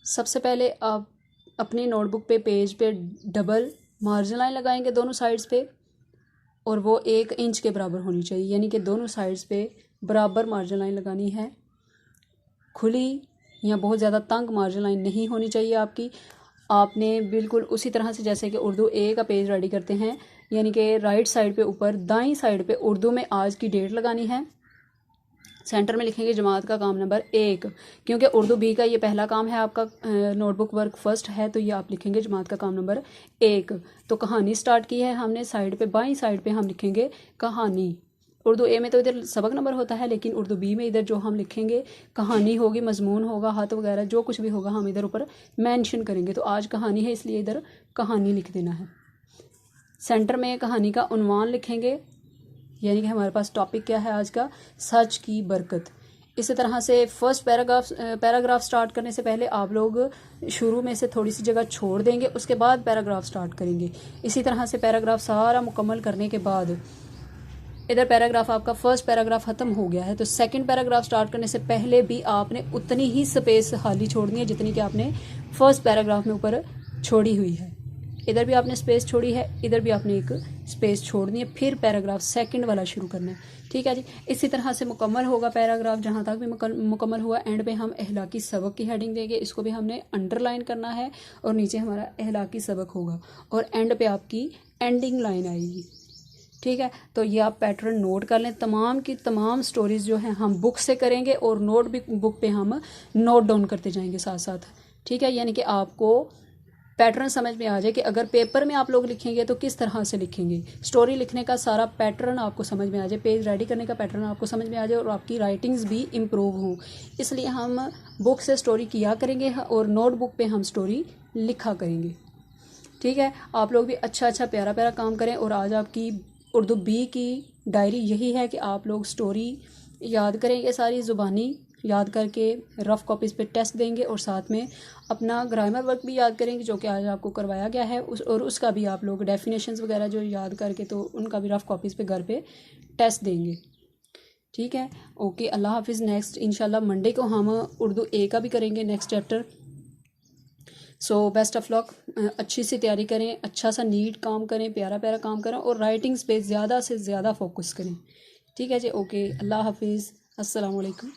सबसे पहले आप अपनी नोटबुक पे पेज पे डबल मार्जिन लाइन लगाएंगे दोनों साइड्स पे, और वो 1 इंच के बराबर होनी चाहिए, यानी कि दोनों साइड्स पे बराबर मार्जिन लाइन लगानी है। खुली या बहुत ज़्यादा तंग मार्जिन लाइन नहीं होनी चाहिए आपकी। आपने बिल्कुल उसी तरह से जैसे कि उर्दू ए का पेज रेडी करते हैं, यानी कि राइट साइड पे ऊपर दाईं साइड पे उर्दू में आज की डेट लगानी है। सेंटर में लिखेंगे जमात का काम नंबर 1, क्योंकि उर्दू बी का ये पहला काम है आपका, नोटबुक वर्क फर्स्ट है, तो ये आप लिखेंगे जमात का काम नंबर 1। तो कहानी स्टार्ट की है हमने, साइड पे बाईं साइड पे हम लिखेंगे कहानी। उर्दू ए में तो इधर सबक नंबर होता है, लेकिन उर्दू बी में इधर जो हम लिखेंगे कहानी होगी, मजमून होगा, हत वगैरह जो कुछ भी होगा हम इधर ऊपर मेंशन करेंगे। तो आज कहानी है इसलिए इधर कहानी लिख देना है। सेंटर में कहानी का उन्वान लिखेंगे, यानी कि हमारे पास टॉपिक क्या है आज का, सच की बरकत। इसी तरह से फर्स्ट पैराग्राफ स्टार्ट करने से पहले आप लोग शुरू में से थोड़ी सी जगह छोड़ देंगे, उसके बाद पैराग्राफ स्टार्ट करेंगे। इसी तरह से पैराग्राफ सारा मुकम्मल करने के बाद इधर पैराग्राफ आपका फर्स्ट पैराग्राफ ख़त्म हो गया है, तो सेकंड पैराग्राफ स्टार्ट करने से पहले भी आपने उतनी ही स्पेस खाली छोड़नी है जितनी कि आपने फर्स्ट पैराग्राफ में ऊपर छोड़ी हुई है। इधर भी आपने स्पेस छोड़ी है, इधर भी आपने एक स्पेस छोड़नी है, फिर पैराग्राफ सेकंड वाला शुरू करना है। ठीक है जी, इसी तरह से मुकम्मल होगा पैराग्राफ। जहाँ तक भी मुकम्मल हुआ, एंड पे हम अहलाकी सबक की हेडिंग देंगे, इसको भी हमने अंडरलाइन करना है, और नीचे हमारा अहलाकी सबक होगा, और एंड पे आपकी एंडिंग लाइन आएगी। ठीक है, तो ये आप पैटर्न नोट कर लें। तमाम की तमाम स्टोरीज जो हैं हम बुक से करेंगे, और नोट भी बुक पे हम नोट डाउन करते जाएंगे साथ साथ। ठीक है, यानी कि आपको पैटर्न समझ में आ जाए कि अगर पेपर में आप लोग लिखेंगे तो किस तरह से लिखेंगे। स्टोरी लिखने का सारा पैटर्न आपको समझ में आ जाए, पेज रेडी करने का पैटर्न आपको समझ में आ जाए, और आपकी राइटिंग्स भी इम्प्रूव हों। इसलिए हम बुक से स्टोरी किया करेंगे और नोटबुक पे हम स्टोरी लिखा करेंगे। ठीक है, आप लोग भी अच्छा प्यारा प्यारा काम करें। और आज आपकी उर्दू बी की डायरी यही है कि आप लोग स्टोरी याद करेंगे, सारी ज़ुबानी याद करके रफ़ कॉपीज़ पे टेस्ट देंगे, और साथ में अपना ग्रामर वर्क भी याद करेंगे जो कि आज आपको करवाया गया है, और उसका भी आप लोग डेफिनेशंस वगैरह जो याद करके तो उनका भी रफ़ कॉपीज़ पे घर पे टेस्ट देंगे। ठीक है, ओके, अल्लाह हाफिज़। नेक्स्ट इंशाल्लाह मंडे को हम उर्दू ए का भी करेंगे next chapter. So best of luck. अच्छी सी तैयारी करें, अच्छा सा नीट काम करें, प्यारा प्यारा काम करें, और राइटिंग्स पे ज़्यादा से ज़्यादा फोकस करें। ठीक है जी, ओके, अल्लाह हाफिज़, अस्सलाम वालेकुम।